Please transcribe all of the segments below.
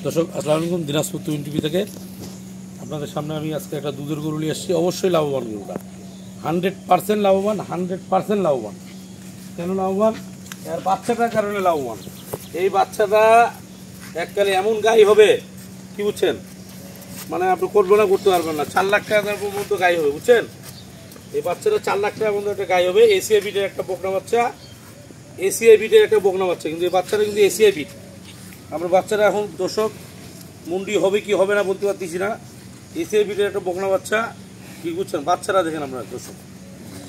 দর্শক আসসালামু আলাইকুম, দিনাজপুর তুহিন টিভি থেকে আপনাদের সামনে আমি আজকে একটা দুধের গরু নিয়ে এসেছি। অবশ্যই লাভবান গরুটা, 100% লাভবান, 100% লাভবান। কেন লাভবান? এর বাচ্চাটার কারণে লাভবান। এই বাচ্চাটা এককালে এমন গাই হবে, কি বুঝছেন, মানে আপনি কল্পনা করতে পারবেন না। 4 লাখ টাকার মতো গাই হবে, বুঝছেন। এই বাচ্চাটা 4 লাখ টাকার মতো একটা গাই হবে। এসিআই বিটের একটা বকনা বাচ্চা, এসিআই বিটের একটা বকনা বাচ্চা, কিন্তু এই বাচ্চাটা কিন্তু এসিআই বিট। আমরা বাচ্চারা এখন দর্শক মুন্ডি হবে কি হবে না বলতে পারতেছি না। এসিআই বিটের একটা বকনা বাচ্চা, কি বুঝছেন। বাচ্চারা দেখেন আপনারা দর্শক,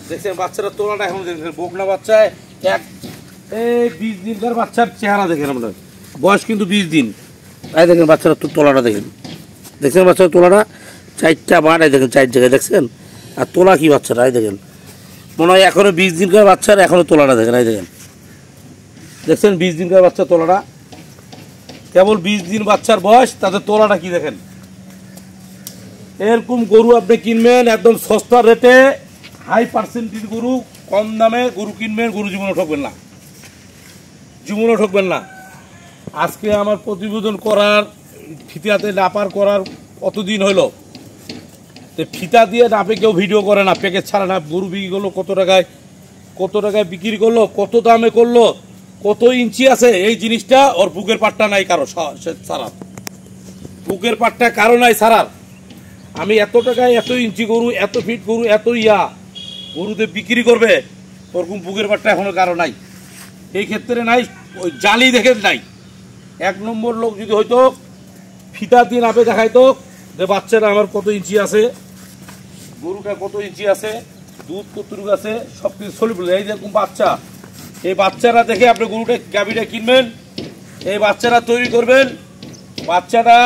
দেখছেন বাচ্চারা তোলাটা এখন দেখেন। বকনা বাচ্চায় এই 20 দিনকার বাচ্চার চেহারা দেখেন আপনার, বয়স কিন্তু 20 দিন। তাই দেখেন বাচ্চারা তোলাটা দেখেন, দেখছেন বাচ্চার তোলাটা 4টা বাট, এই দেখেন 4 জায়গায় দেখছেন। আর তোলা কি বাচ্চারা, এই দেখেন মনে হয় এখনো 20 দিনকার বাচ্চার, এখনো তোলাটা দেখেন, এই দেখেন দেখছেন 20 দিনকার বাচ্চা তোলাটা। কেবল 20 দিন বাচ্চার বয়স, তাদের তোলাটা কি দেখেন। এরকম গরু আপনি কিনবেন একদম সস্তা রেটে, হাই পার্সেন্টেজ গরু, কম দামে গরু কিনবেন, গরু জীবনে ঠকবেন না, জীবনে ঠকবেন না। আজকে আমার প্রতিবেদন করার, ফিতাতে নাপার করার কতদিন হইল, তো ফিতা দিয়ে নাপে কেউ ভিডিও করে না, প্যাকেজ ছাড়া না। গরু বিক্রি করলো কত টাকায় বিক্রি করলো, কত দামে করলো, কত ইঞ্চি আছে, এই জিনিসটা ওর বুকের পাটটা নাই কারো সারার, বুকের পাটটা কারো নাই সারার। আমি এত টাকায় এত ইঞ্চি গরু, এত ফিট গরু, এত গরুতে বিক্রি করবে, ওরকম বুকের পাটটা এখনো কারো নাই। এই ক্ষেত্রে নাই, ওই জালি দেখে নাই। 1 নম্বর লোক যদি হয়তো ফিতা দিয়ে নাপে দেখাইতো যে বাচ্চারা আমার কত ইঞ্চি আছে, গরুটা কত ইঞ্চি আছে, দুধ কতটুকু আছে, সব কিছু চলে বলে। এই যেরকম বাচ্চা, এই বাচ্চারা দেখে আপনি গরুটা গাভীটা কিনবেন, এই বাচ্চারা তৈরি করবেন। বাচ্চাটা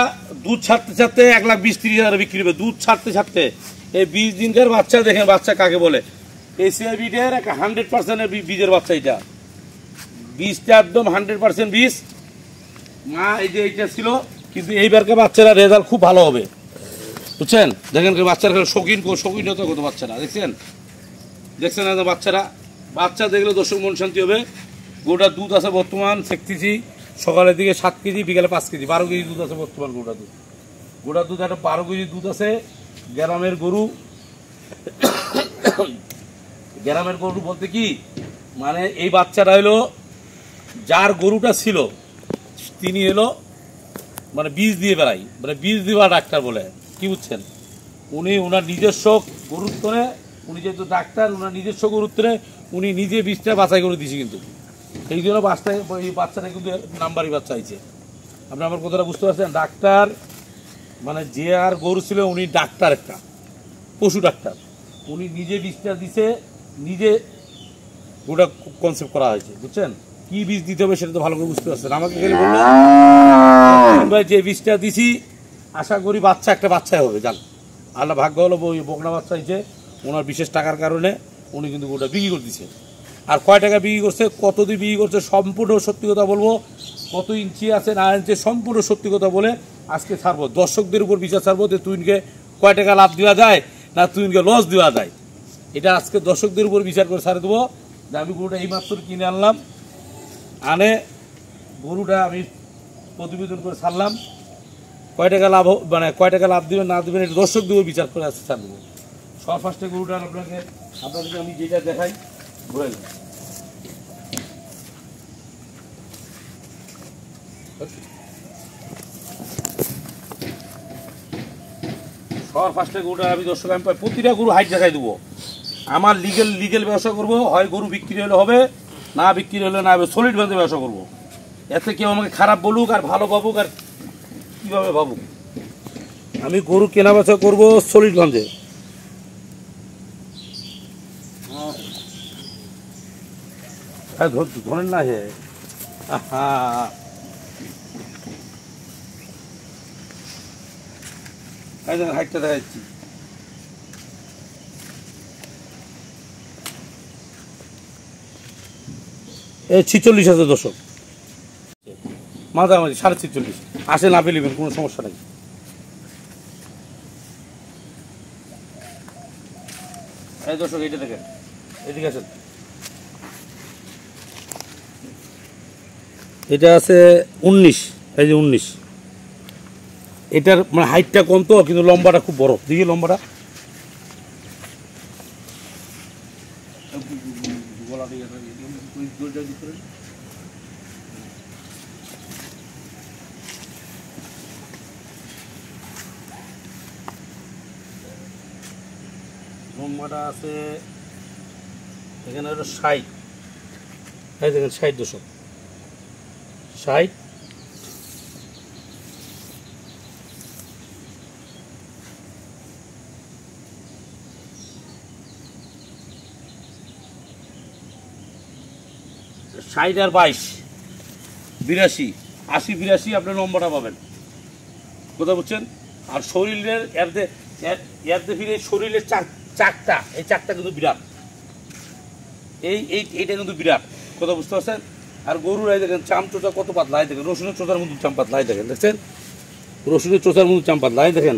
দুধ ছাড়তে ছাড়তে 1,20,30,000 বিক্রি হবে, দুধ ছাড়তে ছাড়তে। এই 20 দিনকার বাচ্চা দেখেন, বাচ্চা কাকে বলে। এসিআই বিটের একটা 100% বীজের বাচ্চা, এটা বীজটা একদম 100% বীজ। মা এই যে এইটা ছিল, কিন্তু এইবারকে বাচ্চারা রেজাল্ট খুব ভালো হবে, বুঝছেন। দেখেন বাচ্চারা শৌখিনতা কত বাচ্চারা, দেখছেন বাচ্চা দেখলে দর্শক মন শান্তি হবে। গরুটার দুধ আছে বর্তমান দেখতেছি সকালের দিকে 7 কেজি, বিকালে 5 কেজি, 12 কেজি দুধ আছে বর্তমান। গোটার দুধ একটা 12 কেজি দুধ আছে। গ্রামের গরু, গ্রামের গরু বলতে কি, মানে এই বাচ্চাটা হলো যার গরুটা ছিল, তিনি এলো মানে বীজ দিয়ে বেড়াই, মানে বীজ দেওয়া ডাক্তার বলে, কি বুঝছেন। উনি ওনার নিজস্ব গুরুত্বে, উনি যেহেতু ডাক্তার, ওনার নিজস্ব গুরুত্বে উনি নিজে বীজটা বাছাই করে দিয়েছে। কিন্তু এই জন্য এই বাচ্চাটা কিন্তু নাম্বারই বাচ্চা হয়েছে। আপনি আমার কথাটা বুঝতে পারছেন। ডাক্তার মানে যে আর গরু ছিল, উনি ডাক্তার, একটা পশু ডাক্তার, উনি নিজে বীজটা দিছে, নিজে গোটা কনসেপ্ট করা হয়েছে, বুঝছেন। কি বীজ দিতে হবে সেটা তো ভালো করে বুঝতে পারছেন। আমাকে খালি বললো ভাই যে বীজটা দিছি আশা করি একটা বাচ্চাই হবে। জান আল্লাহ ভাগ্য হলো, ওই বকনা বাচ্চা হয়েছে। ওনার বিশেষ টাকার কারণে উনি কিন্তু গোটা বিক্রি করে দিচ্ছে। আর কয় টাকা বিক্রি করছে, কতদিন বিক্রি করছে, সম্পূর্ণ সত্যি কথা বলবো। কত ইঞ্চি আছে না ইঞ্চি, সম্পূর্ণ সত্যি কথা বলে আজকে ছাড়বো। দর্শকদের উপর বিচার ছাড়বো যে তুইনকে কয় টাকা লাভ দেওয়া যায় না তুইনকে লস দেওয়া যায়, এটা আজকে দর্শকদের উপর বিচার করে ছাড়ে দেবো। যে আমি গরুটা এইমাত্র কিনে আনলাম, আনে গরুটা আমি প্রতিবেদন করে ছাড়লাম। কয় টাকা লাভ, মানে কয় টাকা লাভ দেবেন না দেবেন, এটা দর্শকদের উপর বিচার করে আজকে ছাড় দেবো। সব ফার্স্টে গরুটা আপনাদেরকে আমি যেটা দেখাই, ঘুরে নেব। সবার ফার্স্টে গরুটা আমি দর্শক, আমি প্রতিটা গরু হাইট দেখাই দেবো। আমার লিগেল ব্যবসা করবো, হয় গরু বিক্রি হলে হবে, না বিক্রি হলে না হবে, সলিড ভাবে ব্যবসা করবো। এতে কেউ আমাকে খারাপ বলুক আর ভালো ভাবুক আর কীভাবে ভাবুক, আমি গরু কেনা বেচা করবো সলিডগঞ্জে। ধরেন না হে, হাইটটা দেখাচ্ছি। এই 46 আছে দর্শক, মাঝামাঝি 46.5 আসে, না পেলিবেন কোনো সমস্যা নেই। এই দর্শক এইটা দেখেন, এদিকে আছেন, এটা আছে 19, এই যে 19। এটার মানে হাইটটা কম তো, কিন্তু লম্বাটা খুব বড়। দেখি লম্বাটা, লম্বাটা আছে এখানে হলো 60, এই দেখেন 60 দশক, 60। ষাট আর 22, 82, 80, 82 আপনার নম্বরটা পাবেন, কথা বুঝছেন। আর শরীরের এরতে ফিরে শরীরের চাকটা, এই চাকটা কিন্তু বিরাট, এইটা কিন্তু বিরাট, কথা বুঝতে পারছেন। আর গরুর এই দেখেন চামচোচা কত পাতলা, দেখেন রসুনের চোচার মধ্যে চাম পাতলা, দেখেন দেখছেন, রসুনের চোচার মধ্যে চাম পাতলা। দেখেন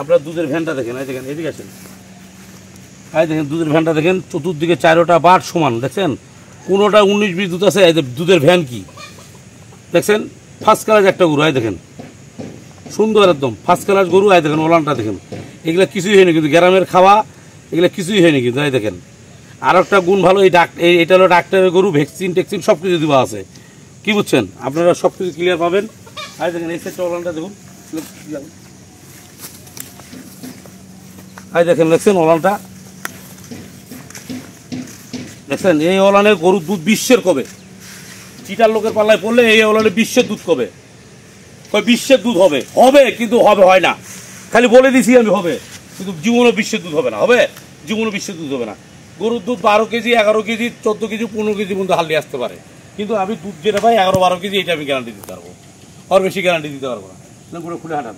আপনার দুধের ভ্যানটা দেখেন, এই দেখেন এদিকে আছেন, এই দেখেন দুধের ভ্যানটা দেখেন, চতুর্দিকে 4টা বাট সমান, দেখছেন কোনোটা 19-20 দুধ আছে। এই দুধের ভ্যান কি দেখছেন, ফার্স্ট ক্লাস একটা গরু, এই দেখেন সুন্দর একদম ফার্স্ট ক্লাস গরু। এই দেখেন ওলানটা দেখেন, এগুলা কিছুই হয়নি কিন্তু, গ্রামের খাওয়া এগুলা কিছুই হয়নি কিন্তু। এই দেখেন আর একটা গুণ ভালো, এটা হলো ডাক্তারের গরু, ভ্যাকসিন ট্যাকসিন সব কিছু দেওয়া আছে, কি বুঝছেন, আপনারা সব কিছু ক্লিয়ার পাবেন। আর দেখেন এই সাইডটা ওলানটা দেখুন, এই দেখেন দেখছেন ওলানটা দেখছেন, এই ওলানের গরুর দুধ বিশ্বের কবে, চিটার লোকের পাল্লায় পড়লে এই ওলানে বিশ্বের দুধ কবে, বিশ্বের দুধ হবে, হবে কিন্তু হবে হয় না, খালি বলে দিছি আমি হবে, কিন্তু জীবনও বিশ্বের দুধ হবে না, হবে জীবনও বিশ্বের দুধ হবে না। গরুর দুধ 12 কেজি, 11 কেজি, 14 কেজি, 15 কেজি পর্যন্ত হালিয়ে আসতে পারে, কিন্তু আমি দুধ যেটা পাই 11-12 কেজি, এটা আমি গ্যারান্টি দিতে পারবো, আর বেশি গ্যারান্টি দিতে পারবো না। গরু খুলে হাঁটান,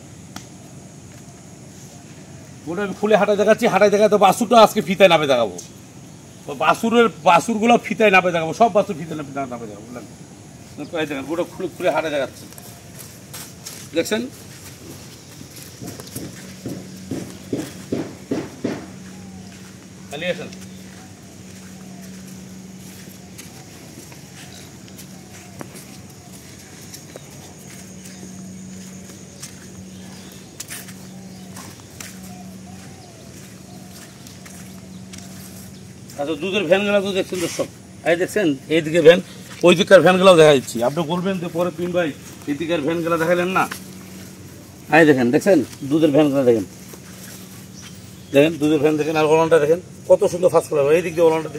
গরু আমি খুলে হাঁটায় দেখাচ্ছি, হাঁটায় দেখাতে বাছুরটা আজকে ফিতায় নামে দেখাবো, বাছুরগুলো ফিতায় নামে দেখাবো, সব বাছুর ফিতায় নামে দেখাবো, বুঝলেন। দেখেন গোটা খুলে হাঁটায় দেখাচ্ছে, দেখছেন খালি আসেন। আচ্ছা দুধের ভ্যানগুলো তো দেখছেন দর্শক, এই দেখছেন এইদিকে ভ্যান, ওই দিকের ভ্যানগুলোও দেখা দিচ্ছি, আপনি বলবেন যে পরে পিন ভাই এদিকের ভ্যানগুলো দেখালেন না। এই দেখেন দেখছেন দুধের ভ্যানগুলো দেখেন, দেখেন দুধের ভ্যান দেখেন, আর ওলানটা দেখেন কত সুন্দর ফার্স্ট ক্লাস, এই দিক দিয়ে ওলানটা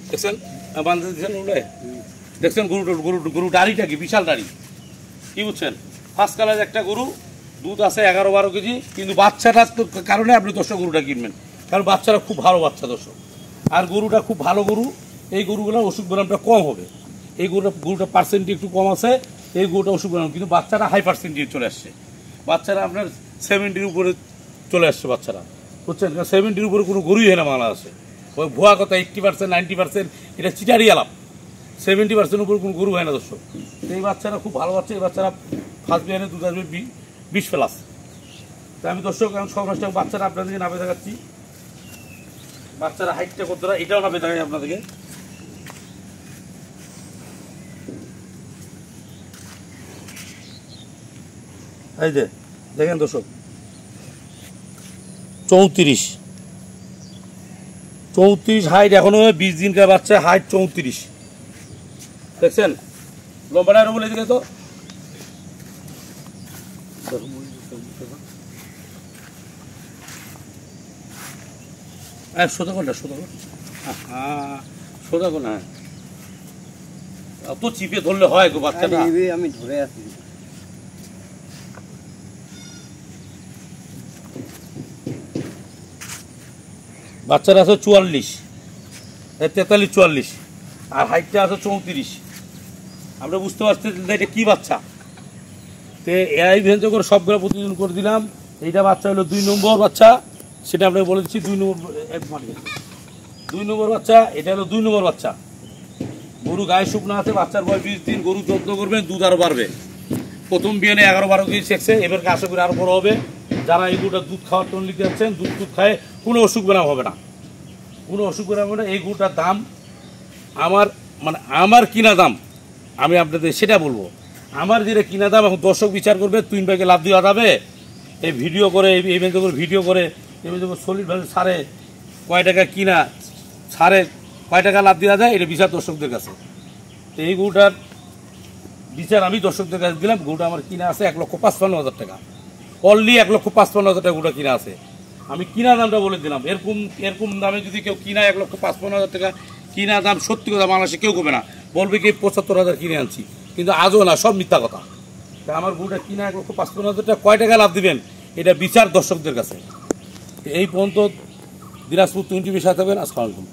দেখছেন, বান্ধে দিচ্ছেন উল্লে দেখছেন, গরু দাড়িটা কি বিশাল দাড়ি, কি বুঝছেন, ফার্স্ট ক্লাস একটা গরু, দুধ আছে 11-12 কেজি, কিন্তু বাচ্চাটার কারণে আপনি দর্শক গরুটা কিনবেন, কারণ বাচ্চারা খুব ভালো বাচ্চা দর্শক, আর গরুটা খুব ভালো গরু, এই গরুগুলোর ওষুধ ব্যায়ামটা কম হবে, এই গরুটা পার্সেন্ট একটু কম আছে, এই গরুটা ওষুধ ব্যায়াম, কিন্তু বাচ্চারা হাই পার্সেন্টেজ চলে আসছে, বাচ্চারা আপনার 70-র উপরে চলে আসছে বাচ্চারা, বুঝছেন, কারণ 70-র উপরে কোনো গরুই হয় না মালা আছে, ওই ভুয়া কথা 80%, 90% এটা চিটারি আলাপ, 70% উপরে কোনো গরু হয় না দর্শক। এই বাচ্চারা খুব ভালো বাচ্চা, এই বাচ্চারা ফার্স্ট বিয়ারে দুধ আসবে 20+। তাই আমি দর্শক এখন সব নষ্ট বাচ্চারা আপনাদেরকে নামে দেখাচ্ছি, বাচ্চারা হাইটটা করতে পারে, এটাও নামে দেখাই আপনাদেরকে। এই যে দেখেন দর্শক 34 হাইট, এখনো 20 দিনকার বাচ্চা, হাইট 34, দেখছেন লম্বাটা বলে দিলে তো, সোজা কর না, সোজা কর, সোজা কর না। তো চিপে ধরলে হয় গো বাচ্চাটা। আমি ধরে আছি। বাচ্চারা আছে 44, 43, 44, আর হাইটটা আছে 34। আমরা বুঝতে পারছি যে এটা কি বাচ্চা। তো এই ভেঞ্জ করে সবগুলো প্রতিদিন করে দিলাম। এইটা বাচ্চা হলো 2 নম্বর বাচ্চা, সেটা আপনাকে বলে দিচ্ছি। 2 নম্বর বাচ্চা, এটা হলো 2 নম্বর বাচ্চা। গরু গায়ে শুকনো আছে, বাচ্চার বয়স 20 দিন। গরু যত্ন করবেন, দুধ আরও বাড়বে। প্রথম বিয়ানে 11-12 কেজি শেখছে, এবার আশা করি আরও বড় হবে। যারা এই গরুটা দুধ খাওয়ার টন লিখে যাচ্ছেন, দুধ খায় কোনো অসুখ ব্যায়াম হবে না, কোনো অসুখ ব্যায়াম হবে না। এই গরুটার দাম আমার কিনা দাম আমি আপনাদের সেটা বলবো। আমার যেটা কিনা দাম এখন দর্শক বিচার করবে। 3 ভাইকে লাভ দেওয়া যাবে এই ভিডিও করে, এই ভিডিও করে সলিড ভাবে সারে কয় টাকা কিনা, সারে কয় টাকা লাভ দেওয়া যায়, এটা বিচার দর্শকদের কাছে। তো এই গরুটার বিচার আমি দর্শকদের কাছে দিলাম। গরুটা আমার কিনা আছে 1,55,000 টাকা, অনলি 1,55,000 টাকা গরুটা কিনা আছে। আমি কিনা দামটা বলে দিলাম। এরকম দামে যদি কেউ কিনা 1,55,000 টাকা কিনা দাম, সত্যি কথা বাংলাদেশে কেউ করবে না, বলবে কি 75,000 কিনে আনছি, কিন্তু আজও না, সব মিথ্যা কথা। তা আমার গরুটা কিনা 1,55,000 টাকা, কয় টাকা লাভ দিবেন এটা বিচার দর্শকদের কাছে। এই পর্যন্ত দিনাজপুর 20 সাথে থাকবেন। আসসালামু আলাইকুম।